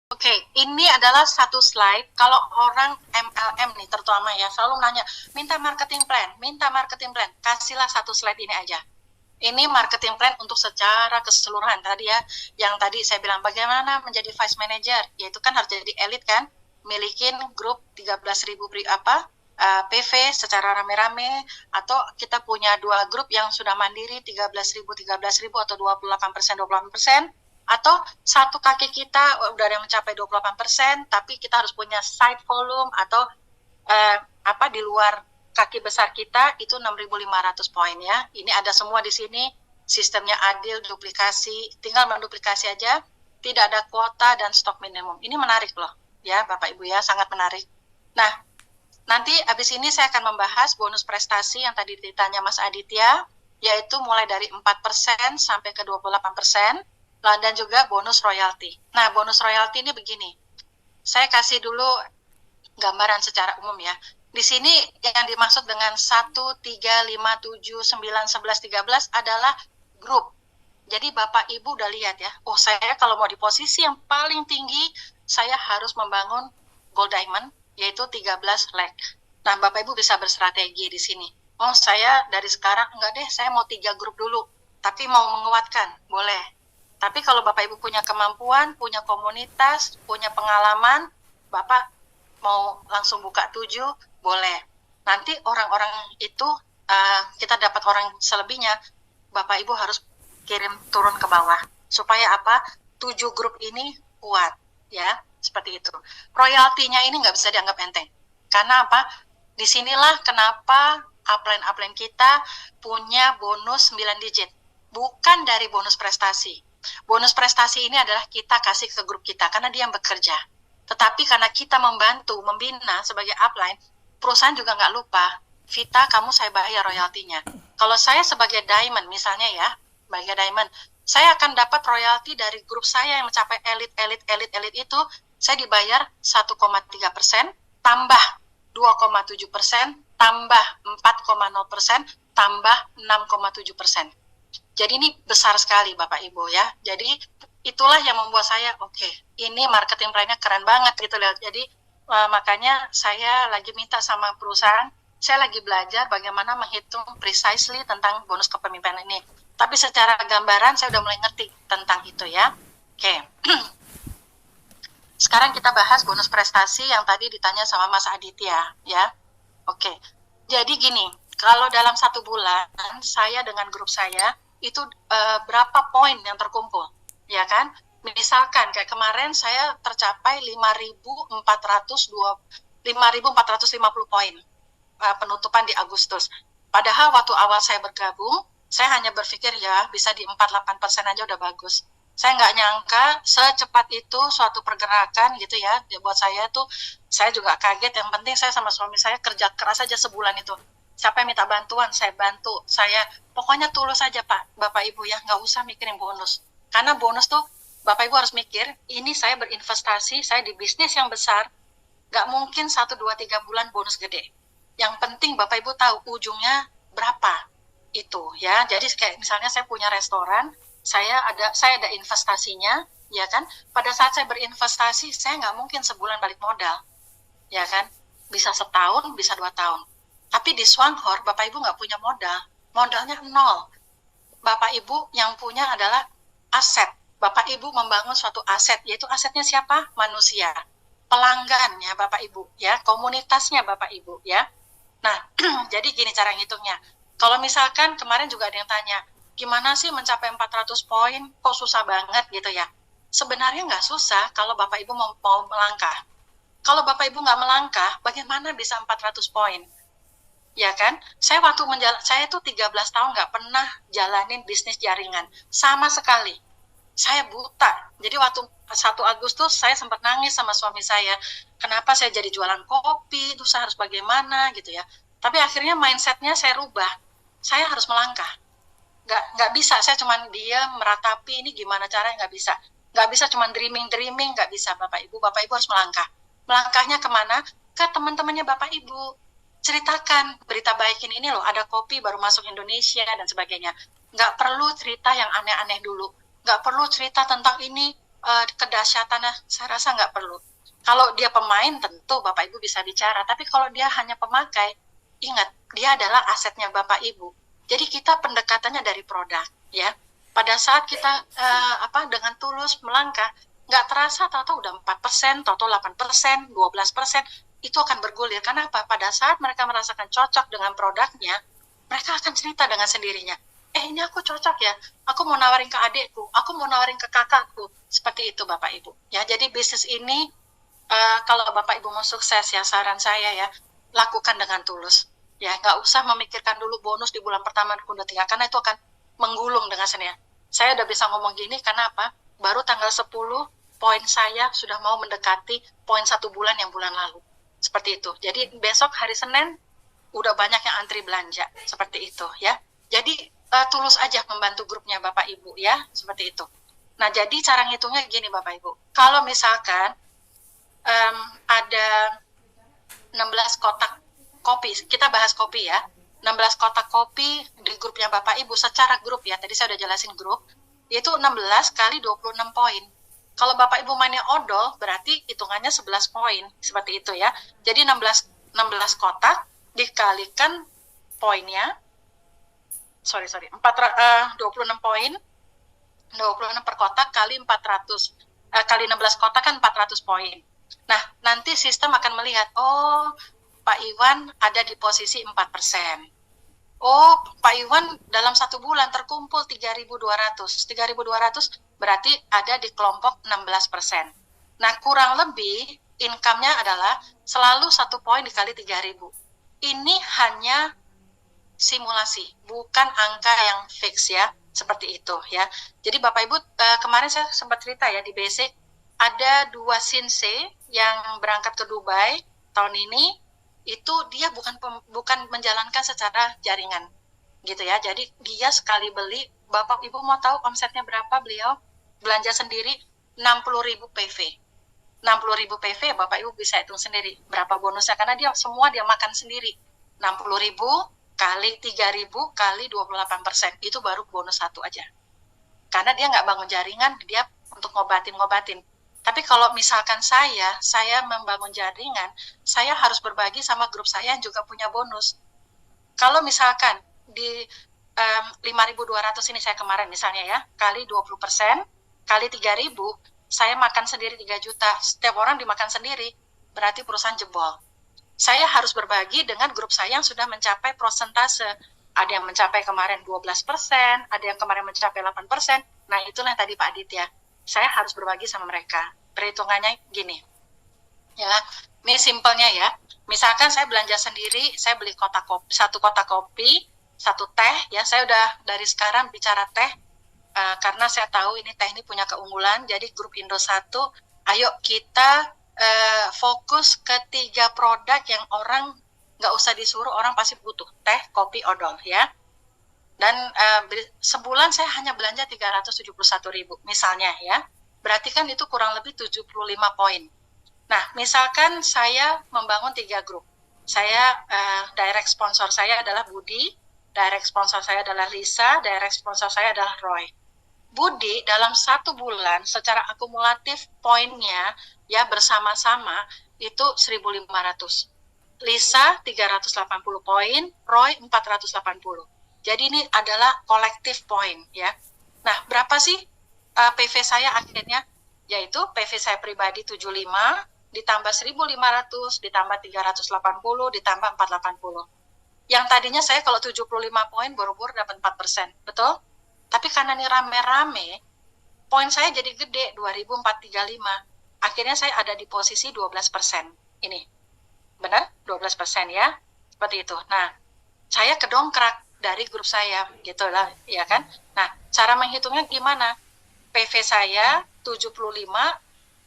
Oke, ini adalah satu slide. Kalau orang MLM nih, terutama ya, selalu nanya, minta marketing plan, kasihlah satu slide ini aja. Ini marketing plan untuk secara keseluruhan tadi ya, yang tadi saya bilang bagaimana menjadi vice manager, yaitu kan harus jadi elit kan, milikin grup 13.000 PV secara rame-rame, atau kita punya dua grup yang sudah mandiri 13.000 atau 28%, atau satu kaki kita udah ada yang mencapai 28%, tapi kita harus punya side volume atau di luar kaki besar kita itu 6.500 poin ya. Ini ada semua di sini, sistemnya adil, duplikasi, tinggal menduplikasi aja, tidak ada kuota dan stok minimum. Ini menarik loh ya Bapak Ibu ya, sangat menarik. Nah, nanti habis ini saya akan membahas bonus prestasi yang tadi ditanya Mas Aditya, yaitu mulai dari 4% sampai ke 28%, dan juga bonus royalti. Nah, bonus royalti ini begini, saya kasih dulu gambaran secara umum ya. Di sini yang dimaksud dengan 1, 3, 5, 7, 9, 11, 13 adalah grup. Jadi Bapak Ibu udah lihat ya, oh saya kalau mau di posisi yang paling tinggi, saya harus membangun gold diamond, yaitu 13 leg. Nah, Bapak Ibu bisa berstrategi di sini. Oh, saya dari sekarang, enggak deh, saya mau 3 grup dulu, tapi mau menguatkan, boleh. Tapi kalau Bapak Ibu punya kemampuan, punya komunitas, punya pengalaman, Bapak mau langsung buka 7, boleh. Nanti orang-orang itu, kita dapat orang selebihnya, Bapak Ibu harus kirim turun ke bawah. Supaya apa? 7 grup ini kuat, ya. Seperti itu. Royaltinya ini nggak bisa dianggap enteng. Karena apa? Disinilah kenapa upline-upline kita punya bonus 9 digit. Bukan dari bonus prestasi. Bonus prestasi ini adalah kita kasih ke grup kita karena dia yang bekerja. Tetapi karena kita membantu, membina sebagai upline, perusahaan juga nggak lupa, Vita, kamu saya bayar royaltinya. Kalau saya sebagai diamond, misalnya ya, sebagai diamond, saya akan dapat royalti dari grup saya yang mencapai elit itu, saya dibayar 1,3%, tambah 2,7%, tambah 4,0%, tambah 6,7%. Jadi ini besar sekali Bapak Ibu ya. Jadi itulah yang membuat saya oke, ini marketing plan-nya keren banget gitu lihat. Jadi makanya saya lagi minta sama perusahaan, saya lagi belajar bagaimana menghitung precisely tentang bonus kepemimpinan ini. Tapi secara gambaran saya udah mulai ngerti tentang itu ya. Oke. Sekarang kita bahas bonus prestasi yang tadi ditanya sama Mas Aditya ya. Oke. Jadi gini, kalau dalam 1 bulan saya dengan grup saya itu berapa poin yang terkumpul, ya kan? Misalkan kayak kemarin saya tercapai 5.450 poin penutupan di Agustus. Padahal waktu awal saya bergabung, saya hanya berpikir ya bisa di 48% aja udah bagus. Saya nggak nyangka secepat itu suatu pergerakan gitu ya. Buat saya tuh, saya juga kaget. Yang penting saya sama suami saya kerja keras aja sebulan itu. Siapa yang minta bantuan, saya bantu. Saya pokoknya tulus aja Pak, Bapak Ibu ya, nggak usah mikirin bonus. Karena bonus tuh Bapak Ibu harus mikir, ini saya berinvestasi, saya di bisnis yang besar, nggak mungkin 1, 2, 3 bulan bonus gede. Yang penting Bapak Ibu tahu ujungnya berapa itu ya. Jadi kayak misalnya saya punya restoran, saya ada investasinya, ya kan? Pada saat saya berinvestasi, saya nggak mungkin sebulan balik modal, ya kan? Bisa setahun, bisa 2 tahun. Tapi di Swanghor, Bapak Ibu nggak punya modal. Modalnya nol. Bapak Ibu yang punya adalah aset. Bapak Ibu membangun suatu aset, yaitu asetnya siapa? Manusia. Pelanggannya Bapak Ibu, ya. Komunitasnya Bapak Ibu, ya. Nah, jadi gini cara ngitungnya. Kalau misalkan kemarin juga ada yang tanya, gimana sih mencapai 400 poin? Kok susah banget gitu ya? Sebenarnya nggak susah kalau Bapak Ibu mau melangkah. Kalau Bapak Ibu nggak melangkah, bagaimana bisa 400 poin? Ya kan? Saya itu 13 tahun nggak pernah jalanin bisnis jaringan. Sama sekali. Saya buta. Jadi waktu 1 Agustus saya sempat nangis sama suami saya. Kenapa saya jadi jualan kopi? Itu saya harus bagaimana gitu ya. Tapi akhirnya mindsetnya saya rubah. Saya harus melangkah. Nggak bisa. Saya cuma diam, meratapi ini gimana caranya, nggak bisa. Nggak bisa cuma dreaming, nggak bisa Bapak Ibu. Bapak Ibu harus melangkah. Melangkahnya kemana? Ke teman-temannya Bapak Ibu. Ceritakan berita baikin ini loh, ada kopi baru masuk Indonesia dan sebagainya. Nggak perlu cerita yang aneh-aneh dulu, nggak perlu cerita tentang ini kedahsyatannya saya rasa nggak perlu. Kalau dia pemain tentu Bapak Ibu bisa bicara, tapi kalau dia hanya pemakai, ingat dia adalah asetnya Bapak Ibu. Jadi kita pendekatannya dari produk, ya. Pada saat kita dengan tulus melangkah, nggak terasa tahu-tahu udah 4%, tahu-tahu 8%, 12%, itu akan bergulir. Karena apa? Pada saat mereka merasakan cocok dengan produknya, mereka akan cerita dengan sendirinya. Ini aku cocok ya, aku mau nawarin ke adikku, aku mau nawarin ke kakakku. Seperti itu Bapak Ibu. Ya, jadi bisnis ini kalau Bapak Ibu mau sukses ya, saran saya ya, lakukan dengan tulus. Ya, nggak usah memikirkan dulu bonus di bulan pertama, kedua, ketiga, karena itu akan menggulung dengan sendirinya. Saya udah bisa ngomong gini karena apa? Baru tanggal 10, poin saya sudah mau mendekati poin 1 bulan yang bulan lalu. Seperti itu. Jadi besok hari Senin udah banyak yang antri belanja. Seperti itu ya. Jadi tulus aja membantu grupnya Bapak Ibu ya. Seperti itu. Nah, jadi cara ngitungnya gini Bapak Ibu. Kalau misalkan ada 16 kotak kopi, kita bahas kopi ya, 16 kotak kopi di grupnya Bapak Ibu, secara grup ya, tadi saya udah jelasin grup, itu 16 kali 26 poin. Kalau Bapak Ibu mainnya odol, berarti hitungannya 11 poin, seperti itu ya. Jadi 16 kotak dikalikan poinnya, 26 poin, 26 per kotak kali 400, kali 16 kotak kan 400 poin. Nah, nanti sistem akan melihat, oh, Pak Iwan ada di posisi 4%. Oh, Pak Iwan dalam 1 bulan terkumpul 3.200. 3.200 berarti ada di kelompok 16%. Nah, kurang lebih income-nya adalah selalu 1 poin dikali 3.000. Ini hanya simulasi, bukan angka yang fix ya, seperti itu ya. Jadi Bapak Ibu, kemarin saya sempat cerita ya di basic, ada 2 sinse yang berangkat ke Dubai tahun ini, itu dia bukan menjalankan secara jaringan gitu ya. Jadi dia sekali beli, Bapak Ibu mau tahu omsetnya berapa beliau? Belanja sendiri 60.000 PV. 60.000 PV Bapak Ibu bisa hitung sendiri berapa bonusnya, karena dia semua dia makan sendiri. 60.000 kali 3.000 kali 28%, itu baru bonus 1 aja. Karena dia nggak bangun jaringan, dia untuk ngobatin. Tapi kalau misalkan saya membangun jaringan, saya harus berbagi sama grup saya yang juga punya bonus. Kalau misalkan di 5.200 ini saya kemarin misalnya ya, kali 20%, kali 3.000, saya makan sendiri 3 juta, setiap orang dimakan sendiri, berarti perusahaan jebol. Saya harus berbagi dengan grup saya yang sudah mencapai prosentase. Ada yang mencapai kemarin 12%, ada yang kemarin mencapai 8%. Nah, itulah yang tadi Pak Aditya. Saya harus berbagi sama mereka. Perhitungannya gini. Ya, ini simpelnya ya. Misalkan saya belanja sendiri, saya beli 1 kotak kopi, 1 teh, ya saya udah dari sekarang bicara teh, karena saya tahu ini teh ini punya keunggulan. Jadi grup Indo 1, ayo kita fokus ke 3 produk yang orang nggak usah disuruh, orang pasti butuh, teh, kopi, odol ya. Dan sebulan saya hanya belanja 371.000 misalnya ya, berarti kan itu kurang lebih 75 poin. Nah, misalkan saya membangun 3 grup, saya direct sponsor saya adalah Budi, direct sponsor saya adalah Lisa, direct sponsor saya adalah Roy. Budi dalam 1 bulan secara akumulatif poinnya ya bersama-sama itu 1.500, Lisa 380 poin, Roy 480. Jadi ini adalah kolektif poin ya. Nah, berapa sih PV saya akhirnya? Yaitu PV saya pribadi 75 ditambah 1.500 ditambah 380 ditambah 480. Yang tadinya saya kalau 75 poin boro-boro dapat 4%, betul? Tapi karena ini rame-rame, poin saya jadi gede 2.435. Akhirnya saya ada di posisi 12%. Ini. Benar? 12% ya. Seperti itu. Nah, saya kedongkrak dari grup saya gitu lah ya kan. Nah, cara menghitungnya gimana? PV saya 75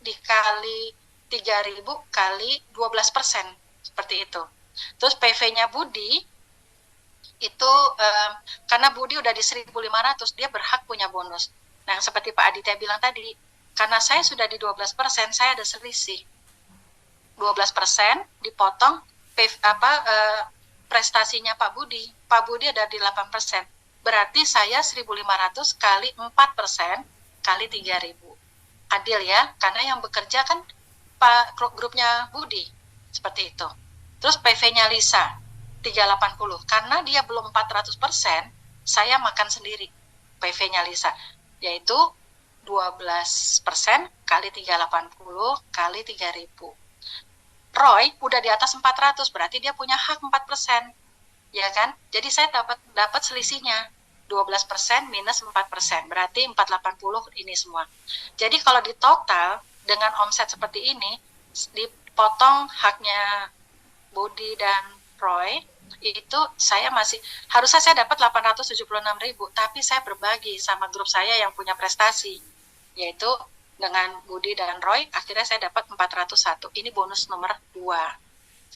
dikali 3.000 kali 12%, seperti itu. Terus PV-nya Budi itu karena Budi udah di 1.500, dia berhak punya bonus. Nah, seperti Pak Aditya bilang tadi, karena saya sudah di 12%, saya ada selisih 12% dipotong prestasinya Pak Budi. Pak Budi ada di 8%. Berarti saya 1.500 kali 4% kali 3.000. adil ya, karena yang bekerja kan Pak grupnya Budi, seperti itu. Terus PV-nya Lisa 380, karena dia belum 400%, saya makan sendiri PV-nya Lisa, yaitu 12% kali 380 kali 3.000. Roy udah di atas 400, berarti dia punya hak 4%, ya kan? Jadi saya dapat selisihnya 12% minus 4%, berarti 480 ini semua. Jadi kalau di total dengan omset seperti ini, dipotong haknya Budi dan Roy, itu saya harusnya saya dapat 876.000, tapi saya berbagi sama grup saya yang punya prestasi, yaitu dengan Budi dan Roy, akhirnya saya dapat 401. Ini bonus nomor 2.